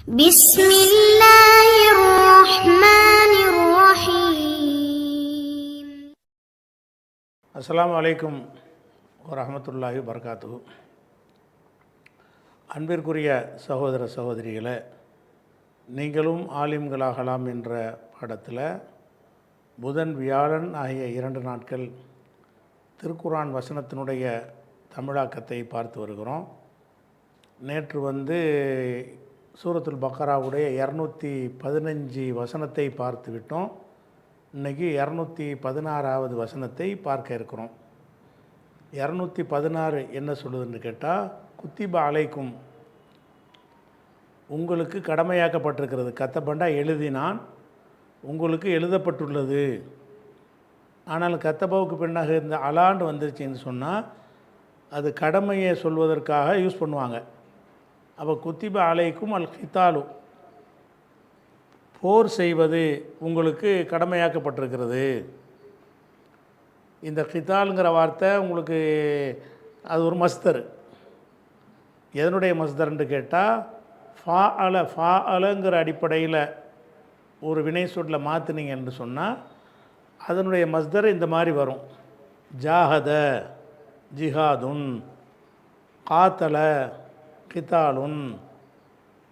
بسم الله الرحمن الرحيم. அஸ்ஸலாமு அலைக்கும் வரஹ்மத்துல்லாஹி வபரகாத்துஹு. அன்பிற்குரிய சகோதர சகோதரிகளே, நீங்களும் ஆலிம்களாகலாம் என்ற பாடத்தில் புதன் வியாழன் ஆகிய 2 நாட்கள் திருக்குர்ஆன் வசனத்தினுடைய தமிழாக்கத்தை பார்த்து வருகிறோம். நேற்று சூரத்துல் பக்கராவுடைய 215 வசனத்தை பார்த்து விட்டோம். இன்றைக்கி 216வது வசனத்தை பார்க்க இருக்கிறோம். 216 என்ன சொல்லுதுன்னு கேட்டால், குத்திப அலைக்கும், உங்களுக்கு கடமையாக்கப்பட்டிருக்கிறது. கத்தபண்டா எழுதினான், உங்களுக்கு எழுதப்பட்டுள்ளது. ஆனால் கத்தபாவுக்கு பின்னாக இந்த அலாண்டு வந்துருச்சுன்னு சொன்னால் அது கடமையை சொல்வதற்காக யூஸ் பண்ணுவாங்க. அப்போ குத்திப அலைக்கும் அல் கித்தாலு, போர் செய்வது உங்களுக்கு கடமையாக்கப்பட்டிருக்கிறது. இந்த கித்தாலுங்கிற வார்த்தை உங்களுக்கு அது ஒரு மஸ்தர். எதனுடைய மஸ்தர்ன்னு கேட்டால், ஃபா அலங்கிற அடிப்படையில் ஒரு வினை சொல்ல மாற்றினீங்க என்று சொன்னால் அதனுடைய மஸ்தர் இந்த மாதிரி வரும். ஜாஹத ஜிஹாதுன், காத்தல கித்தாலுன்,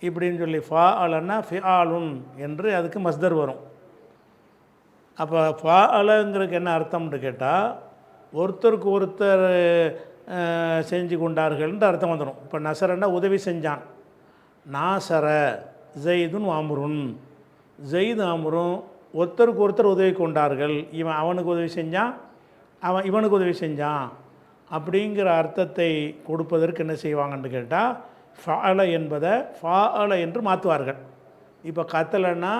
இப்படின்னு சொல்லி ஃபா அலன்னா ஃபிஆலுன் என்று அதுக்கு மஸ்தர் வரும். அப்போ ஃபா அலங்கிறதுக்கு என்ன அர்த்தம்னு கேட்டால், ஒருத்தருக்கு ஒருத்தர் செஞ்சு கொண்டார்கள்ன்ற அர்த்தம் வந்துடும். இப்போ நசரன்னா உதவி செஞ்சான். நாசர ஜெய்துன் அம்ருன், ஜெயிது அம்ரும் ஒருத்தருக்கு ஒருத்தர் உதவி கொண்டார்கள். இவன் அவனுக்கு உதவி செஞ்சான், அவன் இவனுக்கு உதவி செஞ்சான். அப்படிங்கிற அர்த்தத்தை கொடுப்பதற்கு என்ன செய்வாங்கன்னு கேட்டால், ஃபஅல என்பதை ஃபாஅல என்று மாற்றுவார்கள். இப்போ கத்தலைன்னா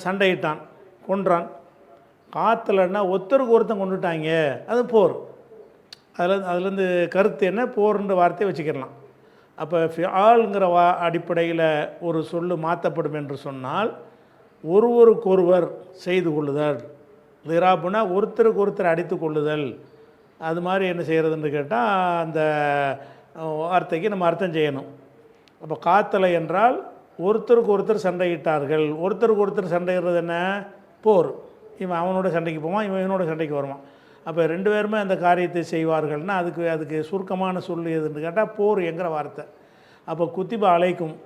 சண்டையிட்டான், கொன்றான். காத்தலைன்னா ஒருத்தருக்கு ஒருத்தன் கொண்டுட்டாங்க, அது போர். அதுலேருந்து கருத்து என்ன, போர்ன்ற வார்த்தையை வச்சுக்கிடலாம். அப்போ ஃபிஆல்ங்கிற அடிப்படையில் ஒரு சொல்லு மாற்றப்படும் என்று சொன்னால், ஒருவருக்கொருவர் செய்து கொள்ளுதல். லிராபுனா ஒருத்தருக்கு ஒருத்தர் அடித்து கொள்ளுதல். அது மாதிரி என்ன செய்கிறதுன்னு கேட்டால், அந்த வார்த்தைக்கு நம்ம அர்த்தம் செய்யணும். அப்போ காத்தலை என்றால் ஒருத்தருக்கு ஒருத்தர் சண்டையிட்டார்கள். ஒருத்தருக்கு ஒருத்தர் சண்டையிடுறது என்ன, போர். இவன் அவனோட சண்டைக்கு போவான், இவன் இவனோட சண்டைக்கு வருவான். அப்போ 2 பேருமே அந்த காரியத்தை செய்வார்கள்னால் அதுக்கு சுருக்கமான சொல்லு எதுன்னு கேட்டால் போர் என்கிற வார்த்தை. அப்போ குத்திப அலைக்கும்,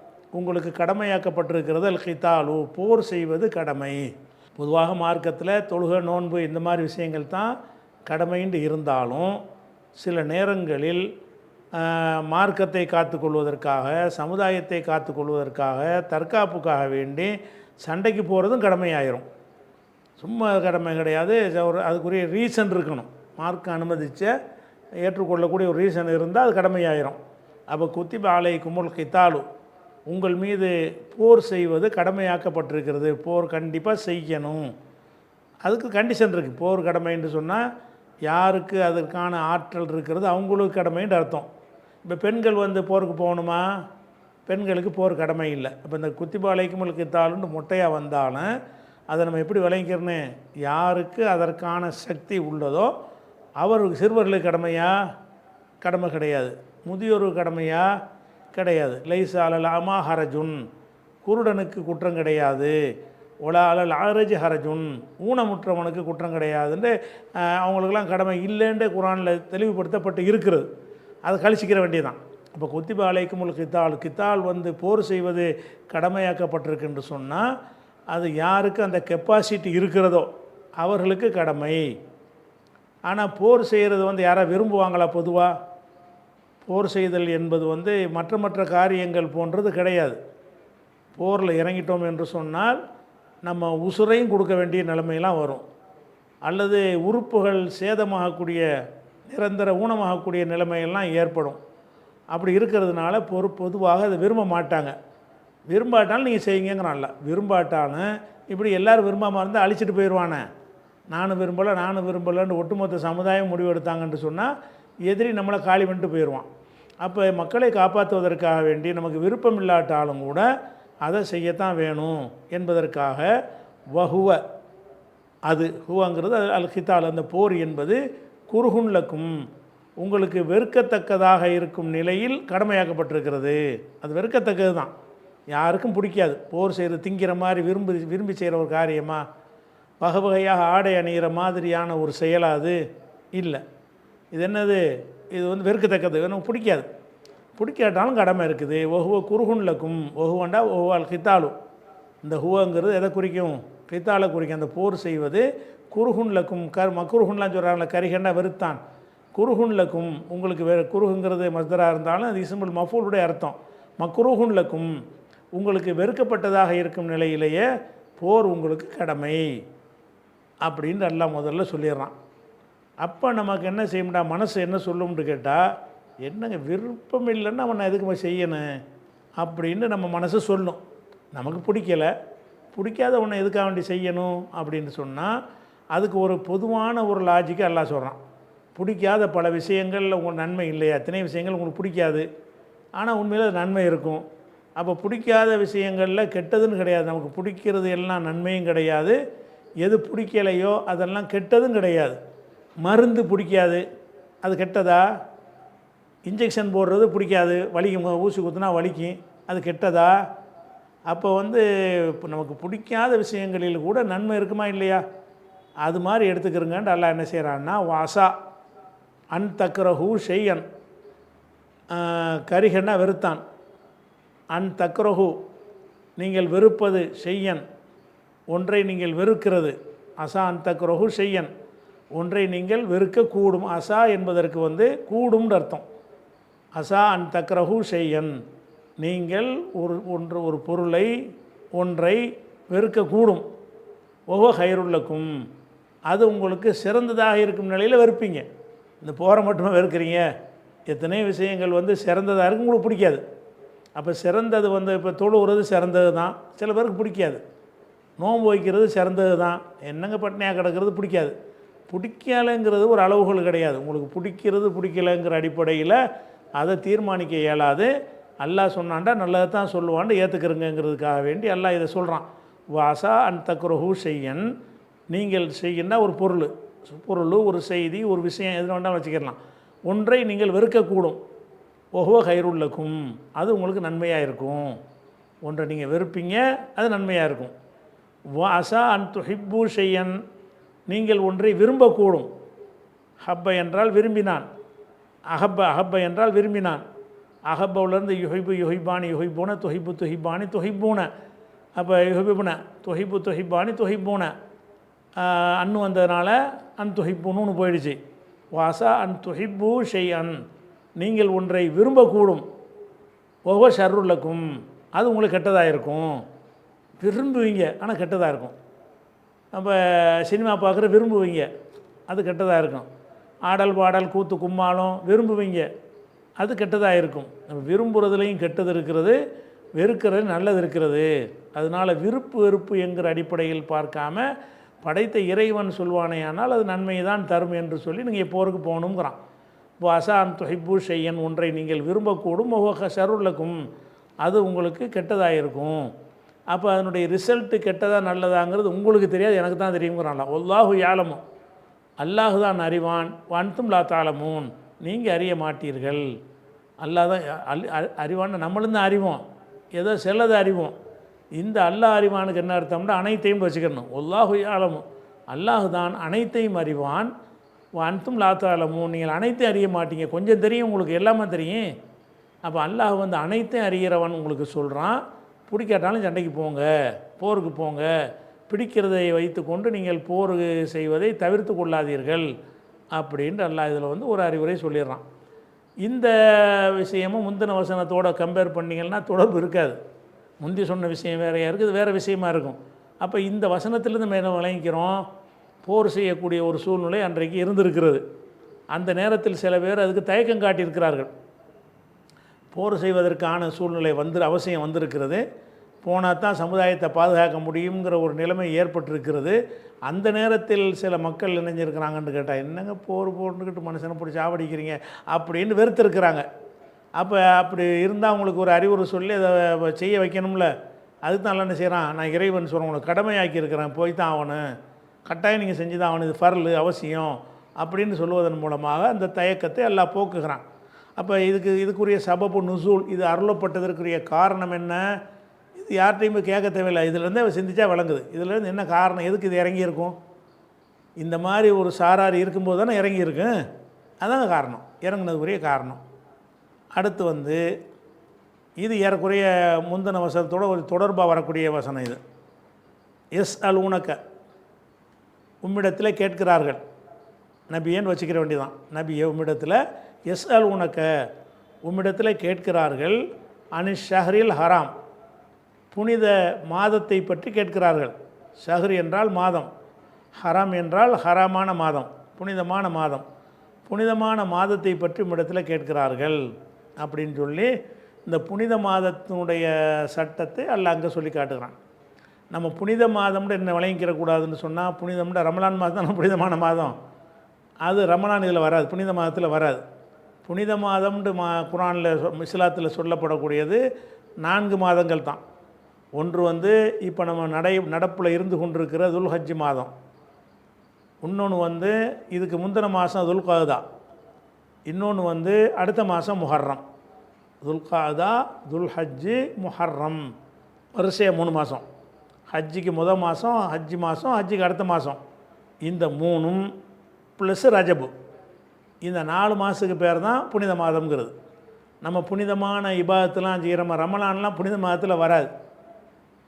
உங்களுக்கு கடமையாக்கப்பட்டிருக்கிறது அல் கித்தாலு, போர் செய்வது கடமை. பொதுவாக மார்க்கத்தில் தொழுகை நோன்பு இந்த மாதிரி விஷயங்கள் தான் கடமைன்னு இருந்தாலும், சில நேரங்களில் மார்க்கத்தை காத்துக்கொள்வதற்காக, சமுதாயத்தை காத்துக்கொள்வதற்காக, தற்காப்புக்காக வேண்டி சண்டைக்கு போகிறதும் கடமையாயிரும். சும்மா கடமை கிடையாது, அதுக்குரிய ரீசன் இருக்கணும். மார்க்கம் அனுமதிச்ச ஏற்றுக்கொள்ளக்கூடிய ஒரு ரீசன் இருந்தால் அது கடமையாயிரும். அப்போ குத்திப அலைக்குமுல் கித்தாலு, உங்கள் மீது போர் செய்வது கடமையாக்கப்பட்டிருக்கிறது. போர் கண்டிப்பாக செய்யணும். அதுக்கு கண்டிஷன் இருக்குது. போர் கடமைன்னு சொன்னால் யாருக்கு அதற்கான ஆற்றல் இருக்கிறது அவங்களுக்கு கடமைன்னு அர்த்தம். இப்போ பெண்கள் போருக்கு போகணுமா, பெண்களுக்கு போர் கடமை இல்லை. அப்போ இந்த குத்திப அலைக்குமுல் கித்தாலுன்னு மொட்டையாக வந்தாலும் அதை நம்ம எப்படி விளங்கிக்கிறனே, யாருக்கு அதற்கான சக்தி உள்ளதோ அவருக்கு, சிறுவர்களுக்கு கடமையா, கடமை கிடையாது. முதியோருக்கு கடமையா, கிடையாது. லைசா அலல் அமா ஹரஜுன், குருடனுக்கு குற்றம் கிடையாது. ஒலா அலல் ஆரஜ் ஹரஜுன், ஊனமுற்றவனுக்கு குற்றம் கிடையாதுன்னு அவங்களுக்கெல்லாம் கடமை இல்லைன்னு குர்ஆனில் தெளிவுபடுத்தப்பட்டு இருக்கிறது. அதை கழிச்சிக்கிற வேண்டியதான். இப்போ குத்திப அலைக்குமுல் கித்தால் போர் செய்வது கடமையாக்கப்பட்டிருக்குன்னு சொன்னால் அது யாருக்கு அந்த கெப்பாசிட்டி இருக்கிறதோ அவர்களுக்கு கடமை. ஆனால் போர் செய்கிறது யாராவது விரும்புவாங்களா? பொதுவாக போர் செய்தல் என்பது மற்ற காரியங்கள் போன்றது கிடையாது. போரில் இறங்கிட்டோம் என்று சொன்னால் நம்ம உசுரையும் கொடுக்க வேண்டிய நிலைமையெல்லாம் வரும். அல்லது உறுப்புகள் சேதமாகக்கூடிய, நிரந்தர ஊனமாகக்கூடிய நிலைமையெல்லாம் ஏற்படும். அப்படி இருக்கிறதுனால பொதுவாக அதை விரும்ப மாட்டாங்க. விரும்பாட்டாலும் நீங்கள் செய்யுங்கிறான்ல. விரும்பாட்டாலும் இப்படி எல்லோரும் விரும்பாமல் இருந்தால் அழிச்சிட்டு போயிடுவானே. நானும் விரும்பலைன்னு ஒட்டுமொத்த சமுதாயம் முடிவெடுத்தாங்கன்னு சொன்னால் எதிரி நம்மளை காலி பண்ணிட்டு போயிடுவான். அப்போ மக்களை காப்பாற்றுவதற்காக வேண்டி நமக்கு விருப்பம் இல்லாட்டாலும் கூட அதை செய்யத்தான் வேணும் என்பதற்காக வஹுவ, அது ஹுவங்கிறது அல் கித்தால், அந்த போர் என்பது குருகுன்லக்கும், உங்களுக்கு வெறுக்கத்தக்கதாக இருக்கும் நிலையில் கடமையாக்கப்பட்டிருக்கிறது. அது வெறுக்கத்தக்கது தான். யாருக்கும் பிடிக்காது. போர் செய்கிறது திங்கிற மாதிரி விரும்பி செய்கிற ஒரு காரியமா, வகை வகையாக ஆடை அணிகிற மாதிரியான ஒரு செயலா அது இல்லை. இது என்னது, இது வந்து வெறுக்கத்தக்கது, எனக்கு பிடிக்காது. பிடிக்காட்டாலும் கடமை இருக்குது. ஒஹுவ குருகுன்லக்கும், ஒஹுவண்டா ஒஹுவால் கித்தாலு. இந்த ஹுவங்கிறது எதை குறிக்கும், கித்தாலை குறிக்கும். அந்த போர் செய்வது குருகுன்லக்கும், மக்குருகுன்லாம் சொல்கிறாங்களே, கரிகண்டா வெறுத்தான். குருகுன்லக்கும் உங்களுக்கு குருகுங்கிறது மஸ்தராக இருந்தாலும் அது இஸ்முல் மஃபூலுடைய அர்த்தம். மக்குருகுன்லக்கும் உங்களுக்கு வெறுக்கப்பட்டதாக இருக்கும் நிலையிலேயே போர் உங்களுக்கு கடமை அப்படின்னு அல்லாஹ் முதல்ல சொல்லிடுறான். அப்போ நமக்கு என்ன செய்யணும்டா, மனசு என்ன சொல்லும்னு கேட்டால், என்னங்க விருப்பம் இல்லைன்னா அவனை எதுக்கு செய்யணும் அப்படின்னு நம்ம மனசு சொல்லும். நமக்கு பிடிக்காத ஒன்று எதுக்காக வேண்டி செய்யணும் அப்படின்னு சொன்னால், அதுக்கு ஒரு பொதுவான ஒரு லாஜிக்கு அல்லாஹ் சொல்கிறான். பிடிக்காத பல விஷயங்களில் உங்களுக்கு நன்மை இல்லையா, எத்தனை விஷயங்கள் உங்களுக்கு பிடிக்காது, ஆனால் உண்மையில் அது நன்மை இருக்கும். அப்போ பிடிக்காத விஷயங்களில் கெட்டதுன்னு கிடையாது. நமக்கு பிடிக்கிறது எல்லாம் நன்மையும் கிடையாது, எது பிடிக்கலையோ அதெல்லாம் கெட்டதும் கிடையாது. மருந்து பிடிக்காது, அது கெட்டதா? இன்ஜெக்ஷன் போடுறது பிடிக்காது, வலிக்கும், ஊசி குத்துனா வலிக்கும், அது கெட்டதா? அப்போ இப்போ நமக்கு பிடிக்காத விஷயங்களில் கூட நன்மை இருக்குமா இல்லையா? அது மாதிரி எடுத்துக்கிறங்கன்ட்டு அல்லாஹ் என்ன செய்கிறான்னா, வாசா அன் தக்ரஹூ ஷையன், கரிகன்னா வெறுத்தான். அன் தக்ரஹூ நீங்கள் வெறுப்பது, ஷையன் ஒன்றை நீங்கள் வெறுக்கிறது. அசா அன் தக்ரஹூ ஷையன் ஒன்றை நீங்கள் வெறுக்கக்கூடும். அசா என்பதற்கு கூடும்னு அர்த்தம். அசா அன் தக்ரஹூ ஷையன் நீங்கள் ஒரு பொருளை ஒன்றை வெறுக்கக்கூடும். ஒவ்வொரு ஹைருல்லக்கும் அது உங்களுக்கு சிறந்ததாக இருக்கும் நிலையில் வெறுப்பீங்க. இந்த போரை மட்டுமே வெறுக்கிறீங்க, எத்தனை விஷயங்கள் சிறந்ததாக இருக்குது உங்களுக்கு பிடிக்காது. அப்போ சிறந்தது இப்போ தொழுகிறது சிறந்தது தான், சில பேருக்கு பிடிக்காது. நோன்பு வைக்கிறது சிறந்தது தான், என்னங்க பட்னியாக கிடக்கிறது பிடிக்காது. பிடிக்கலைங்கிறது ஒரு அளவுகள் கிடையாது. உங்களுக்கு பிடிக்கிறது பிடிக்கலைங்கிற அடிப்படையில் அதை தீர்மானிக்க இயலாது. அல்லாஹ் சொன்னான்டா நல்லதை தான் சொல்லுவான்ட்டு ஏற்றுக்கிறங்கிறதுக்காக வேண்டி அல்லாஹ் இதை சொல்கிறான். வாசா அன் தக்ரஹூ ஷையன் நீங்கள் செய்யணுன்னா ஒரு பொருள், ஒரு செய்தி, ஒரு விஷயம் எது வேண்டாலும் வச்சுக்கலாம். ஒன்றை நீங்கள் வெறுக்கக்கூடும். ஒஹுவ ஹைருல்லக்கும் அது உங்களுக்கு நன்மையாக இருக்கும். ஒன்றை நீங்கள் வெறுப்பீங்க, அது நன்மையாக இருக்கும். வாசா அன் துஹிப்பு ஷையன் நீங்கள் ஒன்றை விரும்பக்கூடும். ஹப்ப என்றால் விரும்பினான், அஹப்ப என்றால் விரும்பினான். அஹப்பவுலேருந்து யுஹிபானி யுஹிபூன, துஹிபானி துஹிபூன. அப்போ யுஹிபுன துஹிபானி அன்னு வந்ததுனால அன் துஹிப்புன்னு போயிடுச்சு. வாசா அன் துஹிப்பு ஷையன் நீங்கள் ஒன்றை விரும்பக்கூடும். ஒவ்வொரு ஷர்ருல்லக்கும் அது உங்களுக்கு கெட்டதாக இருக்கும். விரும்புவீங்க ஆனால் கெட்டதாக இருக்கும். அப்போ சினிமா பார்க்குற விரும்புவீங்க, அது கெட்டதாக இருக்கும். ஆடல் பாடல் கூத்து கும்மாளம் விரும்புவீங்க, அது கெட்டதாக இருக்கும். நம்ம விரும்புகிறதுலையும் கெட்டது இருக்கிறது, வெறுக்கிறது நல்லது இருக்கிறது. அதனால் விருப்பு வெறுப்பு என்கிற அடிப்படையில் பார்க்காம படைத்த இறைவன் சொல்வானே ஆனால் அது நன்மை தான் தரும் என்று சொல்லி நீங்கள் போருக்கு போகணுங்கிறான். இப்போ அசான் துஹிப்பு ஷையன் ஒன்றை நீங்கள் விரும்பக்கூடும். ஒவ்வொரு ஷருல்லக்கும் அது உங்களுக்கு கெட்டதாக இருக்கும். அப்போ அதனுடைய ரிசல்ட்டு கெட்டதாக நல்லதாங்கிறது உங்களுக்கு தெரியாது, எனக்கு தான் தெரியுங்கிறான்ல. அல்லாஹு யாலமும் அல்லாஹு தான் அறிவான், வன்தும் லா தாலமூன் நீங்கள் அறிய மாட்டீர்கள். அல்லாஹ் தான் அறிவான்னு நம்மளும் தான் அறிவோம், ஏதோ செல்லதை அறிவோம். இந்த அல்லாஹ் அறிவானுக்கு என்ன அர்த்தம்னா அனைத்தையும் வச்சுக்கணும். அல்லாஹு யாலமும் அல்லாஹு தான் அனைத்தையும் அறிவான், வன்தும் லா தாலமூன் நீங்கள் அனைத்தையும் அறிய மாட்டீங்க. கொஞ்சம் தெரியும் உங்களுக்கு, எல்லாமே தெரியும். அப்போ அல்லாஹ் அனைத்தையும் அறிகிறவன் உங்களுக்கு சொல்கிறான். பிடிக்காட்டாலும் சண்டைக்கு போங்க, போருக்கு போங்க, பிடிக்கிறதை வைத்து கொண்டு நீங்கள் போர் செய்வதை தவிர்த்து கொள்ளாதீர்கள் அப்படின்ட்டு அல்லாஹ் இதில் ஒரு அறிவுரை சொல்லிடுறான். இந்த விஷயமும் முந்தின வசனத்தோடு கம்பேர் பண்ணிங்கன்னா தொடர்பு இருக்காது. முந்தி சொன்ன விஷயம் வேறையாக இருக்குது, வேறு விஷயமா இருக்கும். அப்போ இந்த வசனத்திலேருந்து மேலே விளங்கிக்கிறோம், போர் செய்யக்கூடிய ஒரு சூழ்நிலை அன்றைக்கு இருந்திருக்கிறது. அந்த நேரத்தில் சில பேர் அதுக்கு தயக்கம் காட்டியிருக்கிறார்கள். போர் செய்வதற்கான சூழ்நிலை அவசியம் வந்திருக்கிறது, போனால் தான் சமுதாயத்தை பாதுகாக்க முடியுங்கிற ஒரு நிலைமை ஏற்பட்டிருக்கிறது. அந்த நேரத்தில் சில மக்கள் நினைஞ்சிருக்கிறாங்கன்னு கேட்டால், என்னங்க போட்டுக்கிட்டு மனுஷனை பிடிச்சி சாவடிக்கிறீங்க அப்படின்னு வெறுத்திருக்கிறாங்க. அப்படி இருந்தால் அவங்களுக்கு ஒரு அறிவுரை சொல்லி அதை செய்ய வைக்கணும்ல. அதுக்கு தான் என்ன செய்கிறான், நான் இறைவன் சொல்கிறேன், உங்களுக்கு கடமையாக்கி இருக்கிறேன், போய் தான் ஆகணும், கட்டாயம் நீங்கள் செஞ்சு தான் ஆகணும், இது ஃபர்லு அவசியம் அப்படின்னு சொல்லுவதன் மூலமாக அந்த தயக்கத்தை எல்லாம் போக்குகிறான். அப்போ இதுக்குரிய சபபு நுசூல், இது அருளப்பட்டதற்குரிய காரணம் என்ன, யார்கிட்டையுமே கேட்க தேவையில்லை, இதுலேருந்தே சிந்திச்சா விளங்குது. இதுலேருந்து என்ன காரணம், எதுக்கு இது இறங்கியிருக்கும்? இந்த மாதிரி ஒரு சாரார் இருக்கும்போது தானே இறங்கியிருக்கும். அதாங்க காரணம், இறங்குனதுக்குரிய காரணம். அடுத்து வந்து இது ஏறக்குறைய முந்தின வசனத்தோடு ஒரு தொடர்பாக வரக்கூடிய வசனம் இது. எஸ் அல் உனக்க, உம்மிடத்தில் கேட்கிறார்கள். நபியேன்னு வச்சுக்கிற வேண்டியதான். நபியே உம்மிடத்தில் எஸ் அல் உனக்க, உம்மிடத்தில் கேட்கிறார்கள். அனி ஷஹரில் ஹராம், புனித மாதத்தை பற்றி கேட்கிறார்கள். ஷஹர் என்றால் மாதம், ஹராம் என்றால் ஹராமான மாதம், புனிதமான மாதம். புனிதமான மாதத்தை பற்றி உம்மிடத்தில் கேட்கிறார்கள் அப்படின்னு சொல்லி இந்த புனித மாதத்தினுடைய சட்டத்தை அல்லாஹ் அங்கே சொல்லி காட்டுகிறான். நம்ம புனித மாதம்னு என்ன விளங்கிக்கிறக்கூடாதுன்னு சொன்னால், புனிதம்ன்ற ரமலான் மாதம் தான் புனிதமான மாதம். அது ரமலான் இதில் வராது, புனித மாதத்தில் வராது. புனித மாதம்னு குரானில் இஸ்லாத்தில் சொல்லப்படக்கூடியது 4 மாதங்கள் தான். ஒன்று வந்து இப்போ நம்ம நடப்பில் இருந்து கொண்டிருக்கிற துல்ஹஜ் மாதம். இன்னொன்று வந்து இதுக்கு முந்தின மாதம் துல்காதா. இன்னொன்று வந்து அடுத்த மாதம் முஹர்ரம். துல்காதா, துல்ஹஜ்ஜு, முஹர்ரம், வரிசையாக 3 மாதம். ஹஜ்ஜிக்கு முதல் மாதம், ஹஜ்ஜி மாதம், ஹஜ்ஜிக்கு அடுத்த மாதம். இந்த 3ம் ப்ளஸ் ரஜபு, இந்த 4 மாதத்துக்கு பேர் தான் புனித மாதம்ங்கிறது. நம்ம புனிதமான இபாதத்தெலாம் செய்கிறோம். ரமலான்லாம் புனித மாதத்தில் வராது.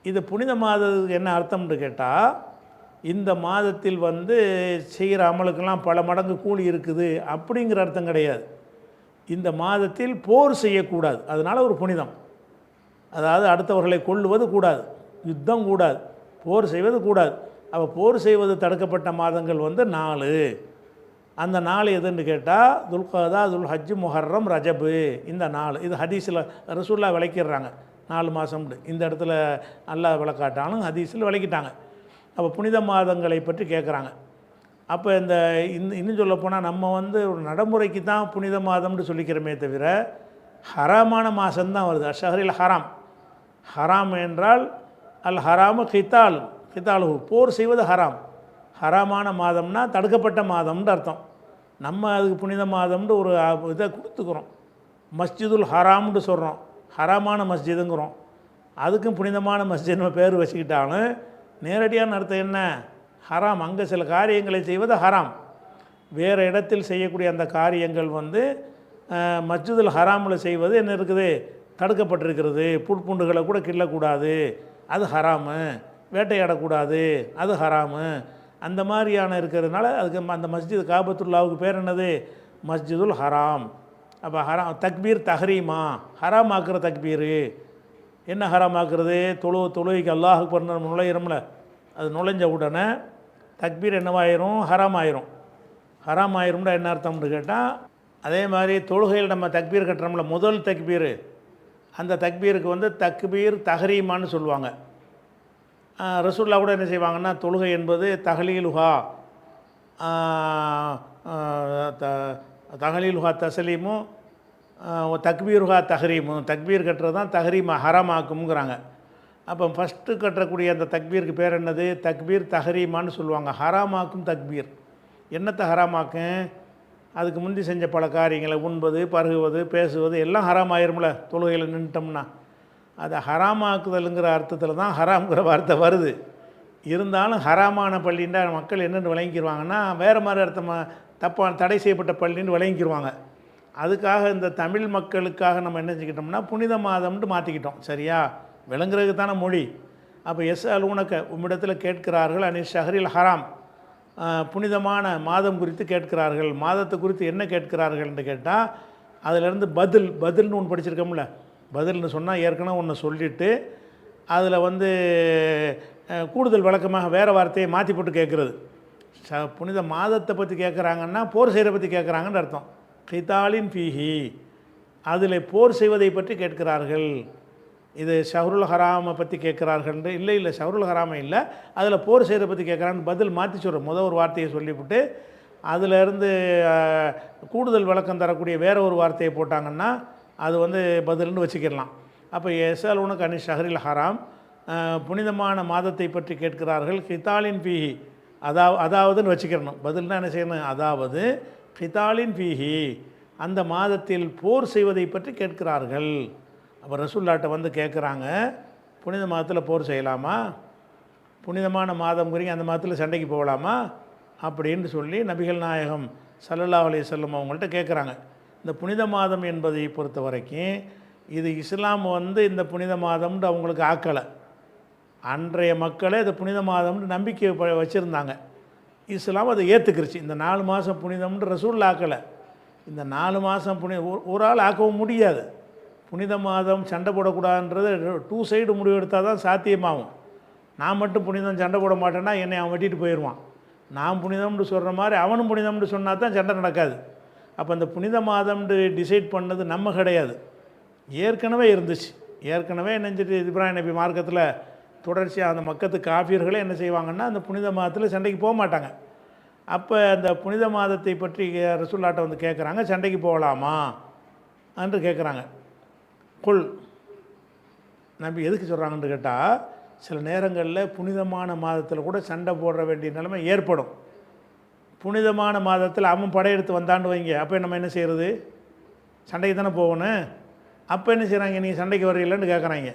இது புனித மாதத்துக்கு என்ன அர்த்தம்னு கேட்டால், இந்த மாதத்தில் வந்து செய்கிற அமலுக்கெல்லாம் பல மடங்கு கூலி இருக்குது அப்படிங்கிற அர்த்தம் கிடையாது. இந்த மாதத்தில் போர் செய்யக்கூடாது, அதனால் ஒரு புனிதம். அதாவது அடுத்தவர்களை கொல்லுவது கூடாது, யுத்தம் கூடாது, போர் செய்வது கூடாது. அப்போ போர் செய்வது தடுக்கப்பட்ட மாதங்கள் வந்து 4. அந்த 4 எதுன்னு கேட்டால் துல்காதா, துல்ஹஜ்ஜு, முஹர்ரம், ரஜபு. இந்த 4 இது ஹதீஸில் ரசூலுல்லாஹ் விளக்கிடுறாங்க. 4 மாதம்னு இந்த இடத்துல அல்லாஹ் விளக்காட்டாலும் ஹதீஸில் விளக்கிட்டாங்க. அப்போ புனித மாதங்களை பற்றி கேட்குறாங்க. அப்போ இன்னும் சொல்லப்போனால் நம்ம வந்து ஒரு நடைமுறைக்கு தான் புனித மாதம்னு சொல்லிக்கிறோமே தவிர, ஹராமான மாதம்தான் வருது. அஷஹரில் ஹராம், ஹராம் என்றால் அல் ஹராமு கித்தாலு, கித்தாலு போர் செய்வது ஹராம். ஹராமான மாதம்னா தடுக்கப்பட்ட மாதம்னு அர்த்தம். நம்ம அதுக்கு புனித மாதம்னு ஒரு இதை கொடுத்துக்கிறோம். மஸ்ஜிதுல் ஹராம்னு சொல்கிறோம், ஹராமான மஸ்ஜிதுங்கிறோம். அதுக்கும் புனிதமான மஸ்ஜித் பேர் வச்சுக்கிட்டாலும் நேரடியான அர்த்தம் என்ன, ஹராம். அங்கே சில காரியங்களை செய்வது ஹராம். வேறு இடத்தில் செய்யக்கூடிய அந்த காரியங்கள் வந்து மஸ்ஜிதுல் ஹராமில் செய்வது என்ன இருக்குது, தடுக்கப்பட்டிருக்கிறது. புட்புண்டுகளை கூட கிள்ளக்கூடாது, அது ஹராமு. வேட்டையாடக்கூடாது, அது ஹராமு. அந்த மாதிரியான இருக்கிறதுனால அதுக்கு அந்த மஸ்ஜித் காபத்துல்லாவுக்கு பேர் என்னது, மஸ்ஜிதுல் ஹராம். அப்போ ஹராம் தக்பீர் தஹரீமா, ஹராம் ஆக்குற தக்பீர். என்ன ஹராம் ஆக்குறது, தொழுகைக்கு அல்லாஹ் அக்பர் நம்ம நுழையிறோம்ல, அது நுழைஞ்ச உடனே தக்பீர் என்னவாயிரும், ஹராம் ஆயிரும். ஹராம் ஆயிரும்னா என்ன அர்த்தம்னு கேட்டால், அதே மாதிரி தொழுகையில் நம்ம தக்பீர் கட்டுறோம்ல, முதல் தக்பீர், அந்த தக்பீருக்கு வந்து தக்பீர் தஹரீமான்னு சொல்லுவாங்க. ரசூலுல்லாஹ் கூட என்ன செய்வாங்கன்னா, தொழுகை என்பது தஹலீலுஹா, தஹலீலுஹா தஸ்லீமும் தக்பீருஹா தஹரீமும், தக்பீர் கட்டுறது தான் தஹரீமா ஹராமாக்குங்கிறாங்க. அப்போ ஃபஸ்ட்டு கட்டக்கூடிய அந்த தக்பீருக்கு பேர் என்னது, தக்பீர் தஹரீமான்னு சொல்லுவாங்க. ஹராமாக்கும் தக்பீர். என்னத்தை ஹராமாக்கும், அதுக்கு முந்தி செஞ்ச பல காரியங்களை, உண்பது, பருகுவது, பேசுவது எல்லாம் ஹராம் ஆயிரும்ல தொழுகையில் நின்ட்டோம்னா. அதை ஹராமாக்குதலுங்கிற அர்த்தத்தில் தான் ஹராம்ங்கிற வார்த்தை வருது. இருந்தாலும் ஹராமான பள்ளின்னா மக்கள் என்னென்னு விளங்கிடுவாங்கன்னா, வேறு மாதிரி அர்த்தமாக தப்பான தடை செய்யப்பட்ட பள்ளின்னு விளங்கிடுவாங்க. அதுக்காக இந்த தமிழ் மக்களுக்காக நம்ம என்ன செஞ்சுக்கிட்டோம்னா, புனித மாதம்னு மாற்றிக்கிட்டோம். சரியா, விளங்குறதுக்கு தானே மொழி. அப்போ எஸ் அலுவனக்க, உம்மிடத்தில் கேட்கிறார்கள். அனி ஷஹரில் ஹராம், புனிதமான மாதம் குறித்து கேட்கிறார்கள். மாதத்தை குறித்து என்ன கேட்கிறார்கள்னு கேட்டால், அதிலேருந்து பதில்னு ஒன்று படிச்சிருக்கோம்ல. பதில்னு சொன்னால் ஏற்கனவே ஒன்று சொல்லிவிட்டு அதில் வந்து கூடுதல் விளக்கமாக வேறு வார்த்தையை மாற்றி போட்டு கேட்குறது. புனித மாதத்தை பற்றி கேட்குறாங்கன்னா போர் செய்கிற பற்றி கேட்குறாங்கன்னு அர்த்தம். கிதாலின் ஃபீஹி, அதில் போர் செய்வதை பற்றி கேட்கிறார்கள். இது ஷஹருல் ஹராமை பற்றி கேட்குறார்கள். இல்லை ஷஹருல் ஹராமை இல்லை, அதில் போர் செய்கிறத பற்றி கேட்குறான்னு பதில் மாற்றி சொல்கிறோம். முதல் ஒரு வார்த்தையை சொல்லிவிட்டு அதிலேருந்து கூடுதல் விளக்கம் தரக்கூடிய வேறு ஒரு வார்த்தையை போட்டாங்கன்னா அது வந்து பதில்னு வச்சுக்கிடலாம். அப்போ எஸ்ஆல் உனக்கு அனி ஷஹரில் ஹராம், புனிதமான மாதத்தை பற்றி கேட்கிறார்கள். கிதாலின் ஃபீஹி, அதாவதுன்னு வச்சுக்கிறணும். பதில்னா என்ன செய்யணும், அதாவது கிதாலின் ஃபீஹி, அந்த மாதத்தில் போர் செய்வதை பற்றி கேட்கிறார்கள். அப்போ ரசூலுல்லாஹ்ட்ட வந்து கேட்குறாங்க, புனித மாதத்தில் போர் செய்யலாமா, புனிதமான மாதம்ங்கிறீங்க, அந்த மாதத்தில் சண்டைக்கு போகலாமா அப்படின்னு சொல்லி நபிகள் நாயகம் ஸல்லல்லாஹு அலைஹி வஸல்லம் அவங்கள்ட்ட கேட்குறாங்க. இந்த புனித மாதம் என்பதை பொறுத்த வரைக்கும் இது இஸ்லாம் வந்து இந்த புனித மாதம்னு அவங்களுக்கு ஆக்கலை. அன்றைய மக்களே இது புனித மாதம்னு நம்பிக்கை வச்சுருந்தாங்க. இஸ்லாம் அதை ஏற்றுக்கிருச்சு. இந்த 4 மாதம் புனிதம்னு ரசூல் ஆக்கலை. இந்த 4 மாதம் ஒரு ஆள் ஆக்கவும் முடியாது. புனித மாதம் சண்டை போடக்கூடாதுன்றது 2 சைடு முடிவு எடுத்தால் தான் சாத்தியமாகும். நான் மட்டும் புனிதம் சண்டை போட மாட்டேன்னா என்னை அவன் வெட்டிட்டு போயிடுவான். நான் புனிதம்னு சொல்கிற மாதிரி அவனும் புனிதம்னு சொன்னால் தான் சண்டை நடக்காது. அப்போ அந்த புனித மாதம்னு டிசைட் பண்ணது நம்ம கிடையாது, ஏற்கனவே இருந்துச்சு. ஏற்கனவே நெஞ்சிட்டு இப்ராஹிம் நபி மார்க்கத்தில் தொடர்ச்சியாக அந்த மக்கத்து காஃபியர்களே என்ன செய்வாங்கன்னா அந்த புனித மாதத்தில் சண்டைக்கு போக மாட்டாங்க. அப்போ அந்த புனித மாதத்தை பற்றி ரசூலுல்லாஹ்ட்ட வந்து கேட்குறாங்க, சண்டைக்கு போகலாமா என்று கேட்குறாங்க. குல் நபி எதுக்கு சொல்கிறாங்கன்னு கேட்டால், சில நேரங்களில் புனிதமான மாதத்தில் கூட சண்டை போட வேண்டிய நிலைமை ஏற்படும். புனிதமான மாதத்தில் அவன் படையெடுத்து வந்தாண்டு வைங்க, அப்போ நம்ம என்ன செய்கிறது, சண்டைக்கு தானே போகணும். அப்போ என்ன செய்கிறாங்க, நீ சண்டைக்கு வர்றீங்களன்னு கேட்குறாங்க.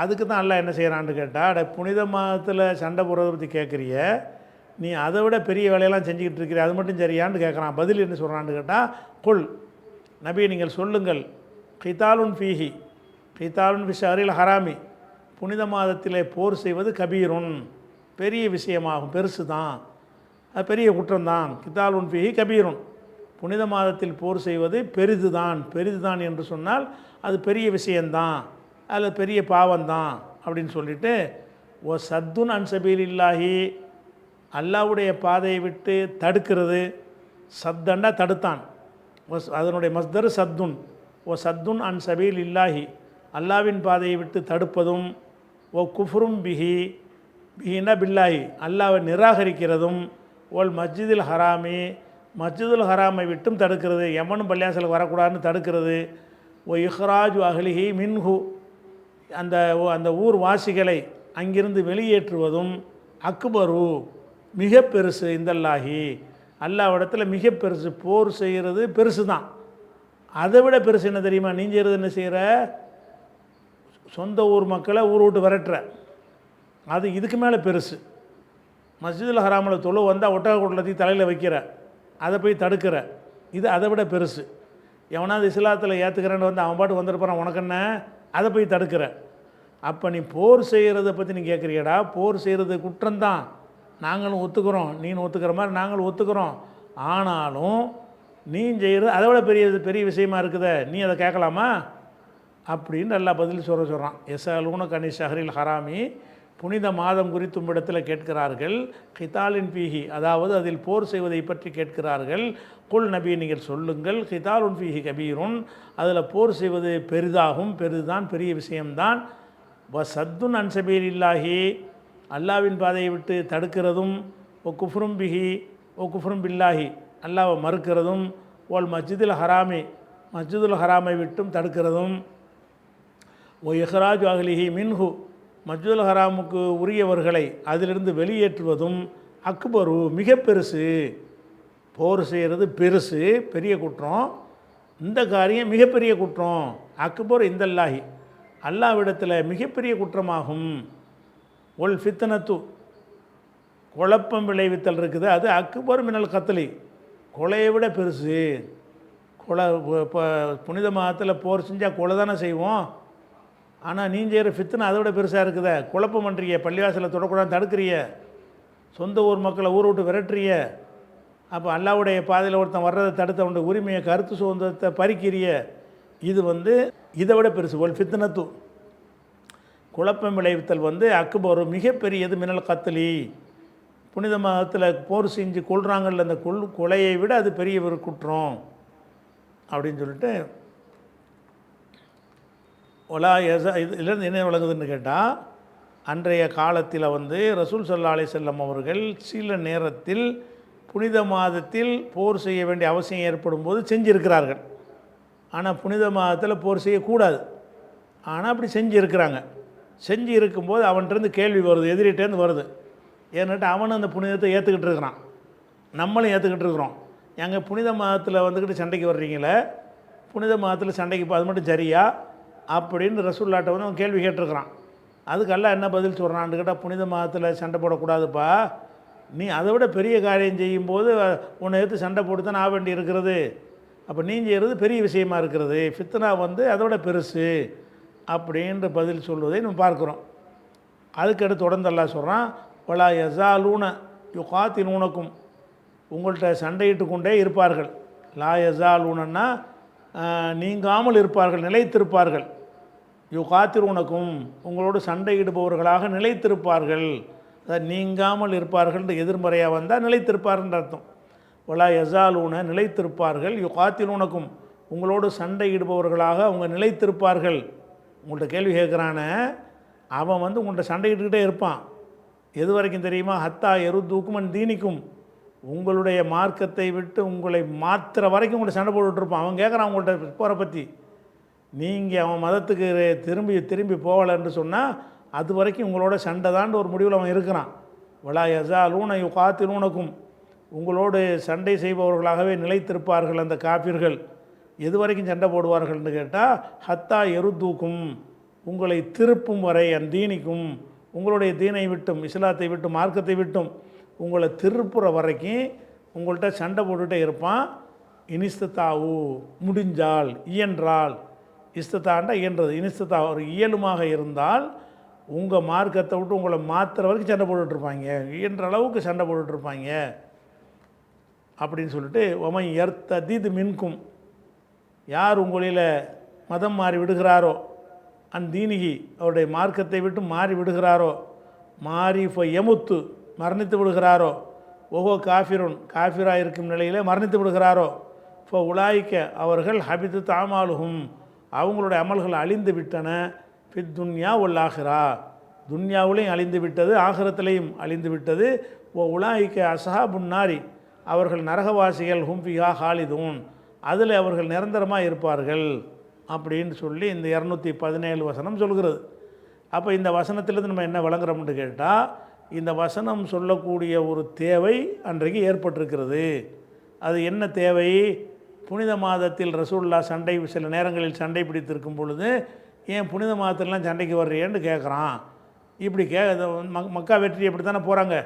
அதுக்கு தான் அல்லாஹ் என்ன செய்கிறான்னு கேட்டால், புனித மாதத்தில் சண்டை போடுறதை பற்றி கேட்குறிய, நீ அதை விட பெரிய வேலையெல்லாம் செஞ்சுக்கிட்டு இருக்கிற, அது மட்டும் சரியான்னு கேட்குறான். பதில் என்ன சொல்கிறான்னு கேட்டால், குல் நபி நீங்கள் சொல்லுங்கள், கிதாலுன் ஃபீஹி கிதாலுன் ஃபி ஷஹரில் ஹராமி, புனித மாதத்திலே போர் செய்வது கபீருன் பெரிய விஷயமாகும், பெருசு தான், அது பெரிய குற்றம்தான். கிதாலுன் ஃபீஹி கபீருன், புனித மாதத்தில் போர் செய்வது பெரிதுதான். பெரிதுதான் என்று சொன்னால் அது பெரிய விஷயந்தான், அதில் பெரிய பாவம்தான் அப்படின்னு சொல்லிட்டு, ஓ சத்துன் அன் சபீலில்லாஹி, அல்லாஹ்வுடைய பாதையை விட்டு தடுக்கிறது. சத்தண்டா தடுத்தான், அதனுடைய மஸ்தர் சத்துன். ஓ சத்துன் அன் சபீலில்லாஹி, அல்லாவின் பாதையை விட்டு தடுப்பதும். ஓ குஃப்ரும் பிஹி, பிஹினா பில்லாஹி, அல்லாவை நிராகரிக்கிறதும். ஓல் மஸ்ஜிதுல் ஹராமி, மஸ்ஜிதுல் ஹராமை விட்டும் தடுக்கிறது, எமனும் பள்ளியாசலுக்கு வரக்கூடாதுன்னு தடுக்கிறது. ஓ இஹ்ராஜு அஹ்லிஹி மின்ஹு, அந்த ஊர் வாசிகளை அங்கிருந்து வெளியேற்றுவதும். அக்பரு மிக பெருசு, இந்தல்லாஹி அல்லாஹ்விடத்தில் மிக பெருசு. போர் செய்கிறது பெருசு தான், அதை விட பெருசு என்ன தெரியுமா, நீ செய்கிறது என்ன செய்கிற, சொந்த ஊர் மக்களை ஊர் விட்டு விரட்டுற, அது இதுக்கு மேலே பெருசு. மஸ்ஜிதுல் ஹராமில் தொழு வந்தால் ஒட்டகக்கூட்டத்தை தலையில் வைக்கிற, அதை போய் தடுக்கிற, இது அதை விட பெருசு. எவனாவது இஸ்லாத்தில் ஏற்றுக்கிறேன்னு வந்து அவன் பாட்டு வந்துருப்பான், உனக்கு என்ன, அதை போய் தடுக்கிற. அப்போ நீ போர் செய்கிறத பற்றி நீ கேட்குறியடா, போர் செய்கிறது குற்றம்தான், நாங்களும் ஒத்துக்கிறோம், நீನು ஒத்துக்கிற மாதிரி நாங்களும் ஒத்துக்கிறோம். ஆனாலும் நீ செய்கிறது அதை விட பெரிய விஷயமா இருக்குதே, நீ அதை கேட்கலாமா அப்படின்னு நல்லா பதில் சொல்கிறான். எஸ்அலூன கனி ஷஹரில் ஹராமி, புனித மாதம் குறித்து உம்மிடத்தில் கேட்கிறார்கள். கிதாலின் பீஹி, அதாவது அதில் போர் செய்வதை பற்றி கேட்கிறார்கள். குல் நபி நீங்கள் சொல்லுங்கள், கிதாலுன் பீஹி கபீருன், அதில் போர் செய்வது பெரிதாகும், பெரிதுதான், பெரிய விஷயம்தான். வ சத்துன் அன் சபீலில்லாஹி, அல்லாவின் பாதையை விட்டு தடுக்கிறதும். ஒ குஃப்ரும் பிஹி, ஒ குஃப்ரும் பில்லாஹி, அல்லாவை மறுக்கிறதும். ஓல் மஸ்ஜிதுல் ஹராமி, மஸ்ஜிதுல் ஹராமை விட்டும் தடுக்கிறதும். ஓ இஹ்ராஜு அஹ்லிஹி மின்ஹு, மஸ்ஜிதுல் ஹராமுக்கு உரியவர்களை அதிலிருந்து வெளியேற்றுவதும். அக்பரு மிக பெருசு, போர் செய்கிறது பெருசு, பெரிய குற்றம், இந்த காரியம் மிகப்பெரிய குற்றம். அக்பர் இந்தல்லாஹி, அல்லாவிடத்தில் மிகப்பெரிய குற்றமாகும். ஒல் ஃபித்னத்து, குழப்பம் விளைவித்தல் இருக்குது, அது அக்பர் மினல் கத்லி, கொலையை விட பெருசு. கொலை இப்போ புனித மாதத்தில் போர் செஞ்சால் கொலை தானே செய்வோம், ஆனால் நீ செய்கிற ஃபித்னா அதை விட பெருசாக இருக்குதே. குழப்பம் பண்ணுறிய, பள்ளிவாசலை தொடக்கூடாது தடுக்கிறிய, சொந்த ஊர் மக்களை ஊர் விட்டு விரட்டுறிய, அப்போ அல்லாவுடைய பாதையில் ஒருத்தன் வர்றதை தடுத்த உண்ட உரிமையை, கருத்து சுதந்திரத்தை பறிக்கிறிய, இது இதை விட பெருசு. ஒல் ஃபித்னத்து, குழப்பம் விளைவித்தல் அக்பரு மிகப்பெரியது மினல் கத்லி, புனித மாதத்தில் போர் செஞ்சு கொள்கிறாங்கல்ல, அந்த கொலையை விட அது பெரிய ஒரு குற்றம் அப்படின்னு சொல்லிட்டு. ஒலா இதுலேருந்து என்ன விளங்குதுன்னு கேட்டால், அன்றைய காலத்தில் ரசூல் ஸல்லல்லாஹு அலைஹி வஸல்லம் அவர்கள் சில நேரத்தில் புனித மாதத்தில் போர் செய்ய வேண்டிய அவசியம் ஏற்படும் போது செஞ்சுருக்கிறார்கள். ஆனால் புனித மாதத்தில் போர் செய்யக்கூடாது, ஆனால் அப்படி செஞ்சு இருக்கும்போது அவன்கிட்டருந்து கேள்வி வருது, எதிரிட்டேருந்து வருது. ஏன்னுட்டு அவனும் அந்த புனிதத்தை ஏற்றுக்கிட்டு இருக்கிறான், நம்மளும் ஏற்றுக்கிட்டு இருக்கிறோம். எங்கள் புனித மாதத்தில் வந்துக்கிட்டு சண்டைக்கு வர்றீங்களே, புனித மாதத்தில் சண்டைக்கு அது மட்டும் சரியா அப்படின்னு ரசூலுல்லாஹ்ட்ட அவன் கேள்வி கேட்டிருக்கிறான். அதுக்கு அல்லாஹ் என்ன பதில் சொல்கிறான்னு கேட்டால், புனித மாதத்தில் சண்டை போடக்கூடாதுப்பா, நீ அதை விட பெரிய காரியம் செய்யும்போது உன்னை எடுத்து சண்டை போட்டு தான் ஆக வேண்டி இருக்கிறது. அப்போ நீ செய்கிறது பெரிய விஷயமா இருக்கிறது, ஃபித்னா வந்து அதோட பெருசு அப்படின்ற பதில் சொல்வதை நம்ம பார்க்குறோம். அதுக்கடுத்து தொடர்ந்து அல்லாஹ் சொல்கிறான், வலா யஸாலூன யுகாத்திலூனக்கும், உங்கள்கிட்ட சண்டையிட்டு கொண்டே இருப்பார்கள். லா யஸாலூனன்னா நீங்காமல் இருப்பார்கள், நிலைத்திருப்பார்கள். யுகாத்திலூனக்கும், உங்களோடு சண்டையிடுபவர்களாக நிலைத்திருப்பார்கள். அதாவது நீங்காமல் இருப்பார்கள் எதிர்மறையாக வந்தால் நிலைத்திருப்பார்ன்ற அர்த்தம். வலா யஸாலூன, நிலைத்திருப்பார்கள். யுகாத்திலூனக்கும், உங்களோடு சண்டையிடுபவர்களாக அவங்க நிலைத்திருப்பார்கள். உங்கள்கிட்ட கேள்வி கேட்குறான, அவன் வந்து உங்கள்கிட்ட சண்டையிட்டுக்கிட்டே இருப்பான். எது வரைக்கும் தெரியுமா? ஹத்தா எருத்தூக்கும் தீனிக்கும், உங்களுடைய மார்க்கத்தை விட்டு உங்களை மாற்றுற வரைக்கும் உங்கள்கிட்ட சண்டை போட்டுட்ருப்பான். அவன் கேட்குறான் உங்கள்கிட்ட போகிற பற்றி, நீங்கள் அவன் மதத்துக்கு திரும்பி போகலைன்னு சொன்னால் அது வரைக்கும் உங்களோட சண்டை தாண்டு ஒரு முடிவில் அவன் இருக்கிறான். வலா யஸாலூன யுகாத்திலூனக்கும், உங்களோடு சண்டை செய்பவர்களாகவே நிலைத்திருப்பார்கள் அந்த காபிர்கள். எது வரைக்கும் சண்டை போடுவார்கள்னு கேட்டால், ஹத்தா எருத்தூக்கும், உங்களை திருப்பும் வரை, தீனிக்கும், உங்களுடைய தீனை விட்டும், இஸ்லாத்தை விட்டும், மார்க்கத்தை விட்டும் உங்களை திருப்புற வரைக்கும் உங்கள்கிட்ட சண்டை போட்டுகிட்டே இருப்பான். இனிஸ்தத்தாவு, முடிஞ்சால், இயன்றால், இஸ்தத்தாண்டா இயன்றது, இனிஸ்தத்தா ஒரு இயலுமாக இருந்தால் உங்கள் மார்க்கத்தை விட்டு உங்களை மாற்றுற வரைக்கும் சண்டை போட்டுட்ருப்பாங்க, இயன்ற அளவுக்கு சண்டை போட்டுட்ருப்பாங்க அப்படின்னு சொல்லிட்டு, ஒமை எர்த்ததிது மின்கும், யார் உங்களில் மதம் மாறி விடுகிறாரோ, தீனிகி, அவருடைய மார்க்கத்தை விட்டு மாறி விடுகிறாரோ, மாறி இப்போ எமுத்து, மரணித்து விடுகிறாரோ, ஓஹோ காஃபிருன், காஃபிராக இருக்கும் நிலையில் மரணித்து விடுகிறாரோ, இப்போ உலாய்க்க, அவர்கள் ஹபித்து தாமாலுகும், அவங்களுடைய அமல்கள் அழிந்து விட்டன. ஃபித் துன்யா ஒல் ஆஹிரா, துன்யாவிலையும் அழிந்து விட்டது, ஆகிரத்திலையும் அழிந்து விட்டது. ஓ உலாய்க்க அஸ்ஹாபுன் நாரி, அவர்கள் நரகவாசிகள், ஹும் ஃபிஹா ஹாலிதூன், அதில் அவர்கள் நிரந்தரமாக இருப்பார்கள் அப்படின்னு சொல்லி இந்த 217 வசனம் சொல்கிறது. அப்போ இந்த வசனத்திலேருந்து நம்ம என்ன விளங்குறோம்னு கேட்டால், இந்த வசனம் சொல்லக்கூடிய ஒரு தேவை அன்றைக்கு ஏற்பட்டிருக்கிறது. அது என்ன தேவை? புனித மாதத்தில் ரசூலுல்லாஹ் சில நேரங்களில் சண்டை பிடித்திருக்கும் பொழுது, ஏன் புனித மாதத்திலலாம் சண்டைக்கு வர்றியேன்னு கேட்குறான். இப்படி மக்கா வெற்றி அப்படி தானே போகிறாங்க.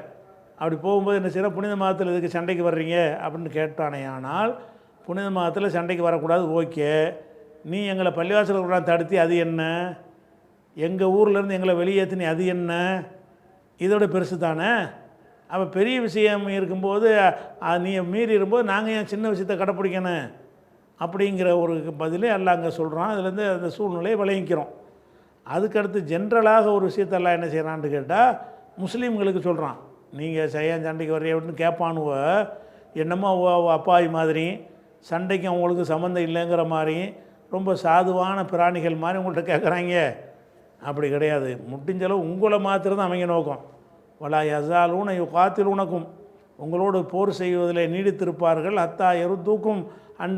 அப்படி போகும்போது என்ன செய்கிற, புனித மாதத்தில் இதுக்கு சண்டைக்கு வர்றீங்க அப்படின்னு கேட்டானே. ஆனால் புனித மாதத்தில் சண்டைக்கு வரக்கூடாது, ஓகே, நீ எங்களை பள்ளிவாசல் தடுத்தி அது என்ன, எங்கள் ஊர்லேருந்து எங்களை வெளியேற்றினி அது என்ன, இதோட பெருசு தானே. அப்போ பெரிய விஷயம் இருக்கும்போது நீ மீறி இருக்கும்போது நாங்கள் ஏன் சின்ன விஷயத்தை கடைப்பிடிக்கணும் அப்படிங்கிற ஒரு பதிலே எல்லாம் அங்கே சொல்கிறான். அதுலேருந்து அந்த சூழ்நிலையை விளங்கிக்கிறோம். அதுக்கடுத்து ஜென்ரலாக ஒரு விஷயத்தை எல்லாம் என்ன செய்கிறான்னு கேட்டால், முஸ்லீம்களுக்கு சொல்கிறான், நீங்கள் செய்யான் சண்டைக்கு வர்றிய அப்படின்னு கேட்பானுவ, என்னமோ அப்பாவி மாதிரி, சண்டைக்கு அவங்களுக்கு சம்மந்தம் இல்லைங்கிற மாதிரி, ரொம்ப சாதுவான பிராணிகள் மாதிரி உங்கள்கிட்ட கேட்குறாங்க. அப்படி கிடையாது. முடிஞ்சளவு உங்களை மாத்திரம் அவங்க நோக்கம். வலா யஸாலூன யுகாத்திலூனக்கும், உங்களோடு போர் செய்வதில் நீடித்திருப்பார்கள். ஹத்தா எருத்தூக்கும்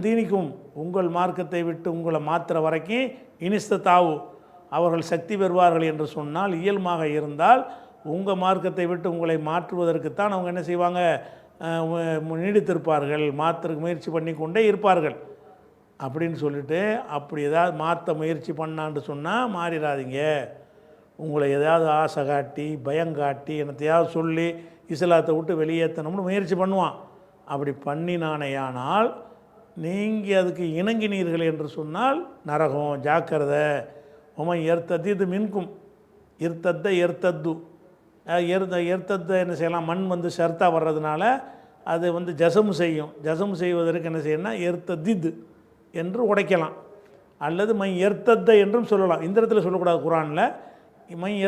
தீனிக்கும், உங்கள் மார்க்கத்தை விட்டு உங்களை மாற்றுற வரைக்கும். இனிஸ்தத்தாவு, அவர்கள் சக்தி பெறுவார்கள் என்று சொன்னால், இயல்பாக இருந்தால் உங்கள் மார்க்கத்தை விட்டு உங்களை மாற்றுவதற்குத்தான் அவங்க என்ன செய்வாங்க, நீடித்திருப்பார்கள், மாற்றுறதுக்கு முயற்சி பண்ணி கொண்டே இருப்பார்கள் அப்படின்னு சொல்லிட்டு, அப்படி ஏதாவது மாற்ற முயற்சி பண்ணான்னு சொன்னால் மாறிடாதீங்க. உங்களை ஏதாவது ஆசை காட்டி, பயங்காட்டி, என்னத்தையாவது சொல்லி இஸ்லாத்தை விட்டு வெளியேற்றணும்னு முயற்சி பண்ணுவான். அப்படி பண்ணினானேயானால் நீங்கள் அதுக்கு இணங்கினீர்கள் என்று சொன்னால் நரகம், ஜாக்கிரதை. உமை எர்த்தது மின்கும், எர்த்தத்து என்ன செய்யலாம், மண் வந்து ஷர்த்தாக வர்றதுனால அது ஜசம் செய்யும். ஜசம் செய்வதற்கு என்ன செய்யணும்னா எர்த்ததித் என்று உடைக்கலாம், அல்லது எர்த்தத்த என்றும் சொல்லலாம். இந்த இடத்துல சொல்லக்கூடாது. குரானில்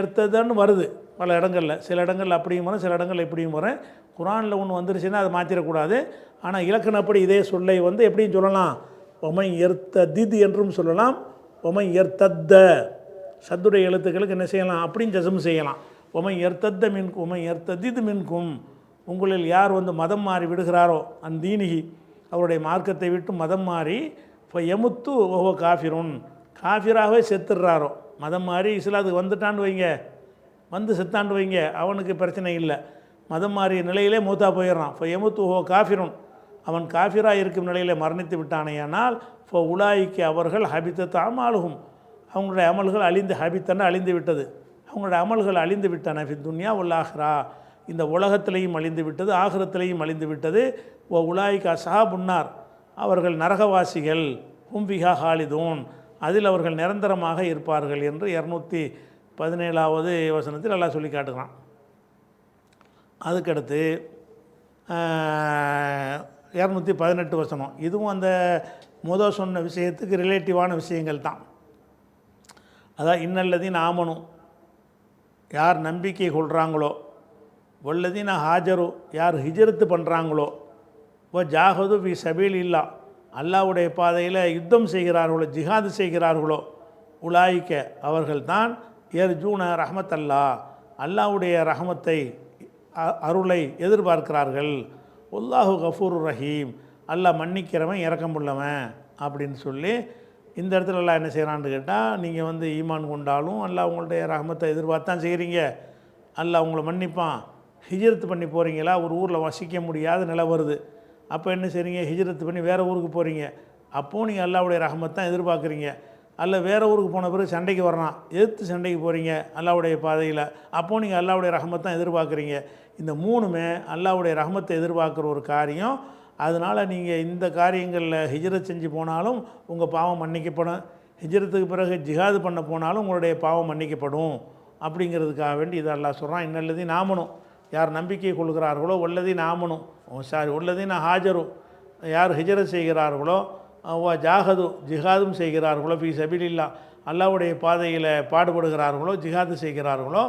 எர்த்ததன்னு வருது பல இடங்களில், சில இடங்கள் அப்படியும் வரும், சில இடங்கள் எப்படியும் வரும். குரானில் ஒன்று வந்துருச்சுன்னா அதை மாற்றிடக்கூடாது. ஆனால் இலக்கணப்படி இதே சொல்லை எப்படின்னு சொல்லலாம், ஒமை எர்த்ததித் என்றும் சொல்லலாம். ஒமை எர்த்தத்த சத்துடைய எழுத்துக்களுக்கு என்ன செய்யலாம், அப்படியும் ஜசம் செய்யலாம். ஒமை எர்த்தத்த மின்கும், ஒமை எர்த்ததித் மின்கும், உங்களில் யார் மதம் மாறி விடுகிறாரோ தீனிகி, அவருடைய மார்க்கத்தை விட்டு மதம் மாறி, இப்போ எமுத்து ஓஹோ காஃபிருன், காஃபிராகவே செத்துடுறாரோ, மதம் மாறி இஸ்லாத்துக்கு வந்துட்டான்னு வைங்க, செத்தாண்டு வைங்க, அவனுக்கு பிரச்சனை இல்லை. மதம் மாறிய நிலையிலே மூத்தா போயிடுறான். இப்போ எமுத்து ஓஹோ காஃபிருன், அவன் காஃபிராக இருக்கும் நிலையில் மரணித்து விட்டானேயானால், இப்போ உலாய்க்கு அவர்கள் ஹபித்த தாமாலுகும், அவங்களுடைய அமல்கள் அழிந்து, ஹபித்தன்னு அழிந்து விட்டது. அவங்களோட அமல்கள் அழிந்து விட்டன துன்யா உல்லாஹ்ரா, இந்த உலகத்திலையும் அழிந்து விட்டது, ஆகிரத்திலையும் அழிந்து விட்டது. ஓ உலாய்கா சஹாபுன்னார், அவர்கள் நரகவாசிகள், ஹும்பிஹா ஹாலிதூன், அதில் அவர்கள் நிரந்தரமாக இருப்பார்கள் என்று 217வது வசனத்தில் அல்லாஹ் சொல்லி காட்டுகிறான். அதுக்கடுத்து 218 வசனம், இதுவும் அந்த முதல் சொன்ன விஷயத்துக்கு ரிலேட்டிவான விஷயங்கள் தான். அதான் இன்னல்லதீன் ஆமனும், யார் நம்பிக்கை கொள்கிறாங்களோ, வல்லதீன ஹாஜரு, யார் ஹிஜ்ரத்து பண்ணுறாங்களோ, ஓ ஜாஹது பி சபீல் இல்லா, அல்லாஹ்வுடைய பாதையில் யுத்தம் செய்கிறார்களோ, ஜிஹாது செய்கிறார்களோ, உலாய்க்க அவர்கள்தான் எர்ஜூன ரஹ்மத்தல்லா, அல்லாஹ்வுடைய ரஹமத்தை அருளை எதிர்பார்க்கிறார்கள். அல்லாஹு கஃபூர் ரஹீம், அல்லாஹ் மன்னிக்கிறவன் இரக்கமுள்ளவன் அப்படின்னு சொல்லி இந்த இடத்துல அல்லாஹ் என்ன செய்கிறான்னு கேட்டால், நீங்கள் வந்து ஈமான் கொண்டாலும் அல்லாஹ் உங்களுடைய ரஹமத்தை எதிர்பார்த்தான் செய்கிறீங்க, அல்லாஹ் உங்களை மன்னிப்பான். ஹிஜ்ரத்து பண்ணி போகிறீங்களா, ஒரு ஊரில் வசிக்க முடியாத நிலை வருது, அப்போ என்ன செய்கிறீங்க, ஹிஜ்ரத்து பண்ணி வேறு ஊருக்கு போகிறீங்க, அப்போது நீங்கள் அல்லாஹ்வுடைய ரஹமத் தான் எதிர்பார்க்குறீங்க. அல்ல வேறு ஊருக்கு போன பிறகு சண்டைக்கு வர்றான், எதிர்த்து சண்டைக்கு போகிறீங்க அல்லாஹ்வுடைய பாதையில், அப்போது நீங்கள் அல்லாஹ்வுடைய ரஹமத் தான் எதிர்பார்க்குறீங்க. இந்த மூணுமே அல்லாஹ்வுடைய ரஹமத்தை எதிர்பார்க்குற ஒரு காரியம். அதனால் நீங்கள் இந்த காரியங்களில் ஹிஜ்ரத் செஞ்சு போனாலும் உங்கள் பாவம் மன்னிக்கப்படும், ஹிஜ்ரத்துக்கு பிறகு ஜிஹாது பண்ண போனாலும் உங்களுடைய பாவம் மன்னிக்கப்படும். அப்படிங்கிறதுக்காக வேண்டி இதை அல்லாஹ் சொல்கிறான். இன்னல்லதீன் ஆமனும், யார் நம்பிக்கை கொள்கிறார்களோ, வல்லதீன் ஆமனும் வல்லதீன் ஹாஜரு, யார் ஹிஜ்ரத் செய்கிறார்களோ, ஜாஹது ஜிஹாதும் செய்கிறார்களோ, ஃபீ சபீலில்லா, அல்லாஹ்வுடைய பாதையில் பாடுபடுகிறார்களோ, ஜிஹாது செய்கிறார்களோ,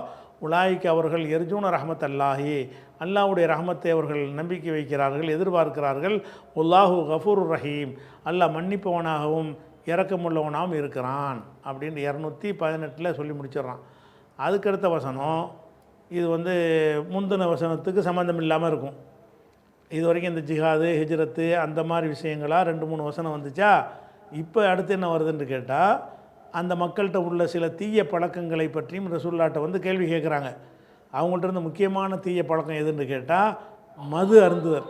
உலாய்க்கு அவர்கள் எர்ஜூன ரஹமத் அல்லாஹி, அல்லாஹ்வுடைய ரஹமத்தை அவர்கள் நம்பிக்கை வைக்கிறார்கள், எதிர்பார்க்கிறார்கள். அல்லாஹு கஃபூர் ரஹீம், அல்லாஹ் மன்னிப்பவனாகவும் இரக்கமுள்ளவனாகவும் இருக்கிறான் அப்படின்னு 218 சொல்லி முடிச்சிடுறான். அதுக்கடுத்த வசனம் இது வந்து முந்தின வசனத்துக்கு சம்மந்தம் இல்லாமல் இருக்கும். இது வரைக்கும் இந்த ஜிஹாது ஹிஜ்ரத்து அந்த மாதிரி விஷயங்களாக 2-3 வசனம் வந்துச்சா. இப்போ அடுத்து என்ன வருதுன்னு கேட்டால், அந்த மக்கள்கிட்ட உள்ள சில தீய பழக்கங்களை பற்றியும் ரசூலுல்லாஹ்ட்ட வந்து கேள்வி கேட்குறாங்க. அவங்கள்ட்ட இருந்த முக்கியமான தீய பழக்கம் எதுன்னு கேட்டால் மது அருந்துதல்.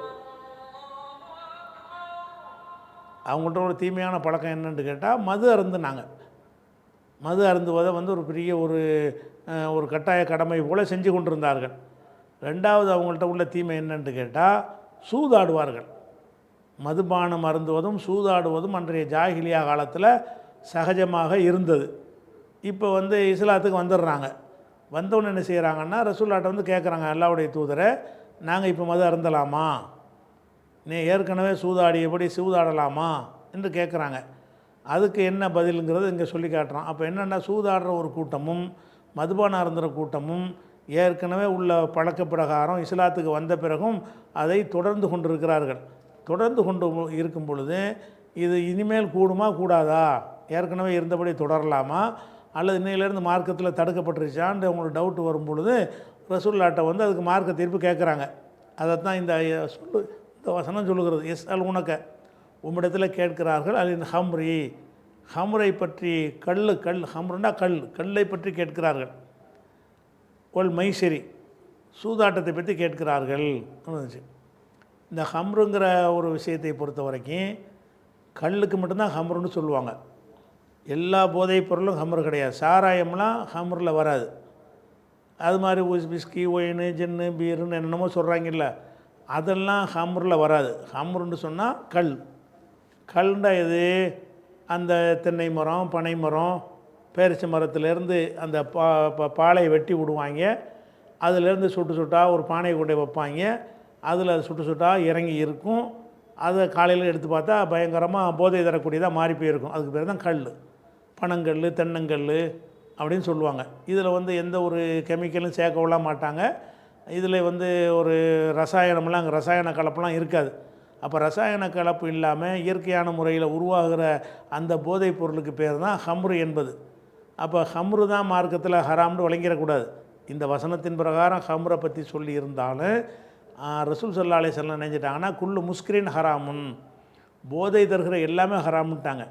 அவங்கள்ட்ட ஒரு தீமையான பழக்கம் என்னன்னு கேட்டால் மது அருந்துனாங்க. மது அருந்துவதை வந்து ஒரு பெரிய ஒரு கட்டாய கடமை போல் செஞ்சு கொண்டிருந்தார்கள். ரெண்டாவது அவங்கள்ட்ட உள்ள தீமை என்னன்னு கேட்டால் சூதாடுவார்கள். மதுபானம் அருந்துவதும் சூதாடுவதும் அன்றைய ஜாஹிலியா காலத்தில் சகஜமாக இருந்தது. இப்போ வந்து இஸ்லாத்துக்கு வந்துடுறாங்க. வந்தவொன்னு என்ன செய்கிறாங்கன்னா, ரசூலுல்லாஹ்ட்ட வந்து கேட்குறாங்க, அல்லாஹ்வுடைய தூதரை, நாங்கள் இப்போ மது அருந்தலாமா, நீ ஏற்கனவே சூதாடியபடி சூதாடலாமா என்று கேட்குறாங்க. அதுக்கு என்ன பதிலுங்கிறது இங்கே சொல்லி காட்டுறான். அப்போ என்னென்னா, சூதாடுற ஒரு கூட்டமும் மதுபானம் அருந்துகிற கூட்டமும் ஏற்கனவே உள்ள பழக்க பிரகாரம் இஸ்லாத்துக்கு வந்த பிறகும் அதை தொடர்ந்து கொண்டிருக்கிறார்கள். தொடர்ந்து கொண்டு இருக்கும் பொழுது இது இனிமேல் கூடுமா கூடாதா, ஏற்கனவே இருந்தபடி தொடரலாமா, அல்லது இன்னையிலேருந்து மார்க்கத்தில் தடுக்கப்பட்டுருச்சான்னு அவங்களுக்கு டவுட் வரும் பொழுது ரசூலுல்லாஹ்ட்ட வந்து அதுக்கு மார்க்க தீர்ப்பு கேட்குறாங்க. அதைத்தான் இந்த வசனம் சொல்லுகிறது. எஸ் அல் உனக்க, உம்மிடத்தில் கேட்கிறார்கள், அலின் ஹம்ரி, ஹம்ரை பற்றி, கல் ஹம்ருண்டா கல்லை பற்றி கேட்கிறார்கள். ஒல் மைசரி, சூதாட்டத்தை பற்றி கேட்கிறார்கள். இந்த ஹம்ருங்கிற ஒரு விஷயத்தை பொறுத்த வரைக்கும் கல்லுக்கு மட்டும்தான் ஹம்ருன்னு சொல்லுவாங்க. எல்லா போதைப் பொருளும் ஹம்ரு கிடையாது. சாராயம்லாம் ஹம்ரில் வராது. அது மாதிரி விஸ்கி, ஒயின், ஜென்னு, பீருன்னு என்னென்னமோ சொல்கிறாங்கல்ல, அதெல்லாம் ஹம்ரில் வராது. ஹம்ருன்னு சொன்னால் கல்ண்டா எது, அந்த தென்னை மரம், பனை மரம், பேரிச்ச மரத்துலேருந்து அந்த பாலையை வெட்டி விடுவாங்க. அதிலேருந்து சுட்டு சுட்டாக ஒரு பானையை கொண்டு வைப்பாங்க. அதில் அது சுட்டு சுட்டாக இறங்கி இருக்கும். அதை காலையில் எடுத்து பார்த்தா பயங்கரமாக போதை தரக்கூடியதாக மாறி போயிருக்கும். அதுக்கு பேர் தான் கல். பனங்கல், தென்னங்கல் அப்படின்னு சொல்லுவாங்க. இதில் வந்து எந்த ஒரு கெமிக்கலும் சேர்க்க மாட்டாங்க. இதில் வந்து ஒரு ரசாயனம்லாம், அங்கே ரசாயன கலப்பெல்லாம் இருக்காது. அப்போ ரசாயன கலப்பு இல்லாமல் இயற்கையான முறையில் உருவாகிற அந்த போதைப் பொருளுக்கு பேர் தான் ஹம்ரு என்பது. அப்போ ஹம்ரு தான் மார்க்கத்தில் ஹராம்னு வழங்கிடக்கூடாது. இந்த வசனத்தின் பிரகாரம் ஹம்ரை பற்றி சொல்லி இருந்தாலும் ரசூல் ஸல்லல்லாஹு அலைஹி வஸல்லம் நினைஞ்சிட்டாங்கன்னா குல்லு முஸ்கிரின் ஹராமுன், போதை தருகிற எல்லாமே ஹராமுட்டாங்க.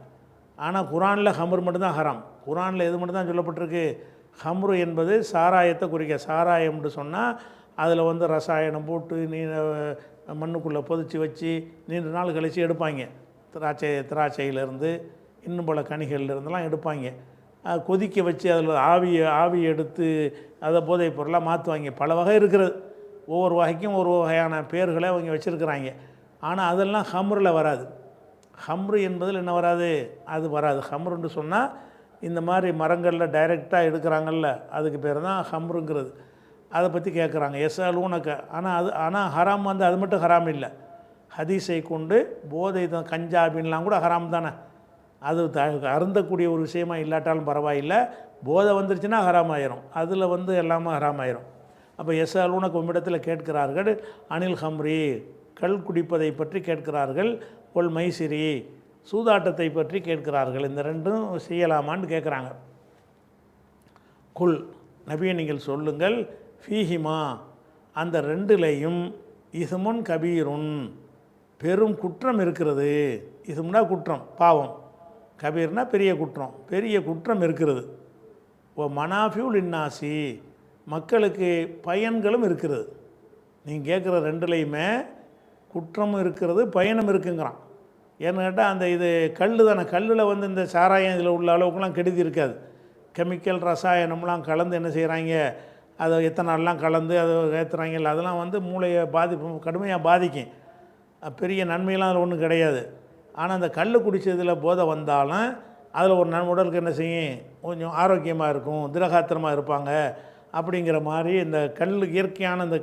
ஆனால் குரானில் ஹம்ரு மட்டும்தான் ஹராம். குரானில் எது மட்டும் தான் சொல்லப்பட்டிருக்கு, ஹம்ரு என்பது சாராயத்தை குறிக்க. சாராயம்னு சொன்னால் அதில் வந்து ரசாயனம் போட்டு மண்ணுக்குள்ளே பொதிச்சு வச்சு நீண்ட நாள் கழித்து எடுப்பாங்க. திராட்சையிலேருந்து இன்னும் பல கனிகள்லேருந்துலாம் எடுப்பாங்க. கொதிக்க வச்சு அதில் ஆவி எடுத்து அதை போதைப் பொருளாக மாற்றுவாங்க. பல வகை இருக்கிறது. ஒவ்வொரு வகைக்கும் ஒரு வகையான பேர்களை அவங்க வச்சுருக்கிறாங்க. ஆனால் அதெல்லாம் ஹம்ரில் வராது. ஹம்ரு என்பதில் என்ன வராது, அது வராது. ஹம்ருன்னு சொன்னால் இந்த மாதிரி மரங்களில் டைரெக்டாக எடுக்கிறாங்கல்ல, அதுக்கு பேர் தான் ஹம்ருங்கிறது. அதை பற்றி கேட்குறாங்க எஸ்அலூனக. ஆனால் ஹராம் வந்து அது மட்டும் ஹராம் இல்லை. ஹதீஸை கொண்டு போதை தான் கஞ்சாபின்லாம் கூட ஹராம் தானே. அது அருந்தக்கூடிய ஒரு விஷயமா இல்லாட்டாலும் பரவாயில்லை. போதை வந்துருச்சுன்னா ஹராம் ஆயிரும். அதில் வந்து எல்லாமே ஹராம் ஆயிரும். அப்போ எஸ்அலூனக உம்மிடத்தில் கேட்கிறார்கள் அனில் ஹம்ரி, கள் குடிப்பதை பற்றி கேட்கிறார்கள். ஒல் மைசிரி, சூதாட்டத்தை பற்றி கேட்கிறார்கள். இந்த ரெண்டும் செய்யலாமான்னு கேட்குறாங்க. குல், நபியை நீங்கள் சொல்லுங்கள், ஃபீஹிமா, அந்த ரெண்டுலேயும் இஸ்முன் கபீருன், பெரும் குற்றம் இருக்கிறது. இஸ்முன்னா குற்றம், பாவம். கபீர்னா பெரிய குற்றம், பெரிய குற்றம் இருக்கிறது. ஓ மனாஃபியுல் இன்னாசி, மக்களுக்கு பயன்களும் இருக்கிறது. நீங்கள் கேட்குற ரெண்டுலேயுமே குற்றமும் இருக்கிறது, பயனும் இருக்குங்கிறான். ஏன்னு கேட்டால் அந்த இது கல் தானே. கல்லில் வந்து இந்த சாராயம் இதில் உள்ள அளவுக்குலாம் கெடுதி இருக்காது. கெமிக்கல் ரசாயனம்லாம் கலந்து என்ன செய்கிறாங்க, அதை எத்தனால்லாம் கலந்து அதை ஏற்றுறாங்கல்ல, அதெல்லாம் வந்து மூளையை கடுமையாக பாதிக்கும். பெரிய நன்மையெல்லாம் அதில் ஒன்றும் கிடையாது. ஆனால் அந்த கல் குடித்ததில் போதை வந்தாலும் அதில் ஒரு உடலுக்கு என்ன செய்யும், கொஞ்சம் ஆரோக்கியமாக இருக்கும், திரகாத்திரமாக இருப்பாங்க. அப்படிங்கிற மாதிரி இந்த இயற்கையான இந்த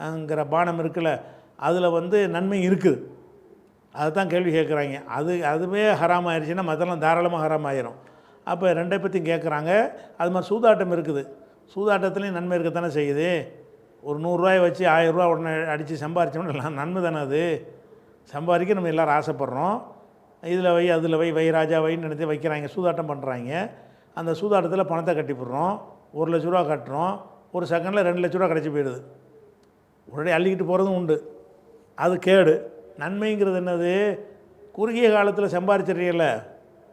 கல்ங்கிற பானம் இருக்குல்ல, அதில் வந்து நன்மை இருக்குது. அதை தான் கேள்வி கேட்குறாங்க. அதுவே ஹராம் ஆயிடுச்சுன்னா மற்றெல்லாம் தாராளமாக ஹராம் ஆயிரும். அப்போ ரெண்டை பற்றியும் கேட்குறாங்க. அது மாதிரி சூதாட்டம் இருக்குது. சூதாட்டத்துலேயும் நன்மை இருக்கத்தானே செய்யுது. ஒரு 100 ரூபாயை வச்சு 1000 ரூபா உடனே அடித்து சம்பாரித்தோம்னா எல்லாம் நன்மை தானே. அது சம்பாதிக்க நம்ம எல்லோரும் ஆசைப்பட்றோம். இதில் வை அதில் வை ராஜா வைன்னு நினைத்து வைக்கிறாங்க, சூதாட்டம் பண்ணுறாங்க. அந்த சூதாட்டத்தில் பணத்தை கட்டிவிடுறோம். 1 லட்ச ரூபா கட்டுறோம், ஒரு செகண்டில் 2 லட்ச ரூபா கிடச்சி போயிடுது. உடனே அள்ளிக்கிட்டு போகிறதும் உண்டு. அது கேடு. நன்மைங்கிறது என்னது, குறுகிய காலத்தில் சம்பாதிச்சிட்றீங்கல்ல,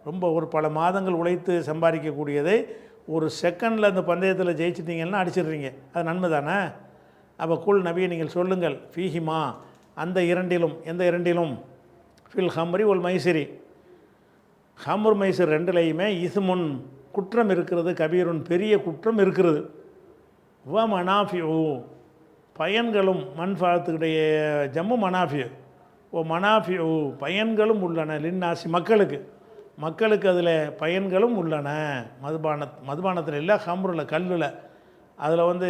ரொம்ப ஒரு பல மாதங்கள் உழைத்து சம்பாதிக்கக்கூடியதை ஒரு செகண்டில் அந்த பந்தயத்தில் ஜெயிச்சிட்டிங்கன்னா அடிச்சிடுறீங்க. அது நன்மை தானே. அப்போ குல், நபியை நீங்கள் சொல்லுங்கள், ஃபீஹிமா, அந்த இரண்டிலும். எந்த இரண்டிலும்? ஃபில் ஹம்ரி ஒல் மைசிரி, ஹம்ர் மைசிர் ரெண்டுலேயுமே இஸ்முன், குற்றம் இருக்கிறது, கபீருன், பெரிய குற்றம் இருக்கிறது. வ மனாஃபியூ, பயன்களும், மன்ஃபாத்துடைய ஜம்மு மனாஃபியூ. ஓ மனாஃபியூ, பயன்களும் உள்ளன. லின்னாசி, மக்களுக்கு அதில் பயன்களும் உள்ளன. மதுபானத்தில் இல்லை, ஹம்ரில், கல்லில். அதில் வந்து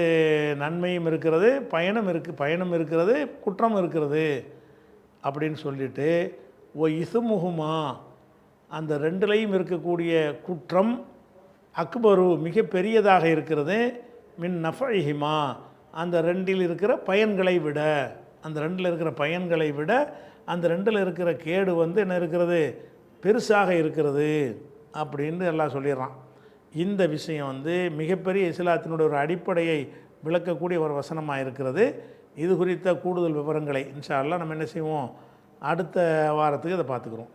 நன்மையும் இருக்கிறது, பயனும் இருக்கிறது, குற்றம் இருக்கிறது அப்படின்னு சொல்லிட்டு, ஓ இசுமுகுமா, அந்த ரெண்டுலேயும் இருக்கக்கூடிய குற்றம், அக்பரு, மிக பெரியதாக இருக்கிறது, மின் நஃபஹிமா, அந்த ரெண்டில் இருக்கிற பயன்களை விட, அந்த ரெண்டில் இருக்கிற பயன்களை விட அந்த ரெண்டில் இருக்கிற கேடு வந்து என்ன இருக்கிறது, பெருசாக இருக்கிறது அப்படின்னு எல்லாம் சொல்லிடுறான். இந்த விஷயம் வந்து மிகப்பெரிய இஸ்லாத்தினுடைய ஒரு அடிப்படையை விளக்கக்கூடிய ஒரு வசனமாக இருக்கிறது. இது குறித்த கூடுதல் விவரங்களை இன்ஷா அல்லாஹ் நம்ம என்ன செய்வோம், அடுத்த வாரத்துக்கு அதை பார்த்துக்குறோம்.